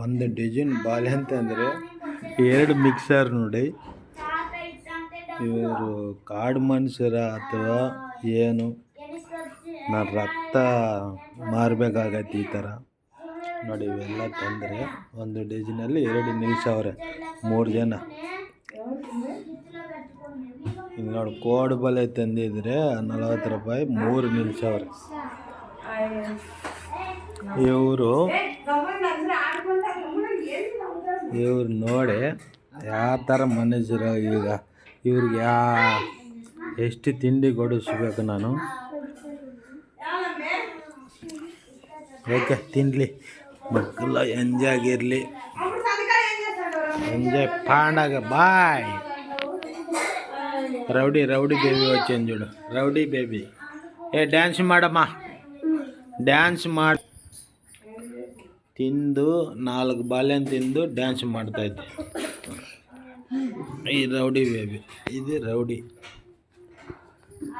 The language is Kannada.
ಒಂದು ಡಜನ್ ಬಾಳೆ ಅಂತಂದರೆ 2 ಮಿಕ್ಸರ್ ನೋಡಿ. ಇವರು ಕಾಡು ಮನುಷ್ಯರ ಅಥವಾ ಏನು? ನಾನು ರಕ್ತ ಮಾರಬೇಕಾಗತ್ತೆ ಈ ಥರ ನೋಡಿ. ಇವೆಲ್ಲ ತಂದರೆ ಒಂದು ಡಜನಲ್ಲಿ 2 ನಿಲ್ಸವ್ರೆ 3 ಜನ. ಈಗ ನೋಡಿ, ಕೋಡು ಬಲೆ ತಂದಿದ್ರೆ 40 ರೂಪಾಯಿ 3 ನಿಲ್ಸವ್ರೆ. ಇವರು ನೋಡಿ ಯಾವ ಥರ ಮನುಷ್ಯರು. ಈಗ ಇವ್ರಿಗೆ ಎಷ್ಟು ತಿಂಡಿ ಕೊಡಿಸ್ಬೇಕು ನಾನು? ಓಕೆ, ತಿನ್ನಲಿ ಮಕ್ಕಳು, ಎಂಜಾಯ್ ಆಗಿರಲಿ, ಎಂಜಾಯ್ ಪಾಂಡಾಗ. ಬಾಯ್. ರೌಡಿ ಬೇಬಿ వచ్చేది చూడు. ರೌಡಿ ಬೇಬಿ ಡ್ಯಾನ್ಸ್ ಮಾಡಮ್ಮ, ಡ್ಯಾನ್ಸ್ ಮಾಡಿ. ತಿಂದು 4 ಬಾಳೆಹಣ್ಣು ತಿಂದು ಡ್ಯಾನ್ಸ್ ಮಾಡ್ತಾಯಿದ್ದೆ ಈ ರೌಡಿ ಬೇಬಿ. ಇದು ರೌಡಿ.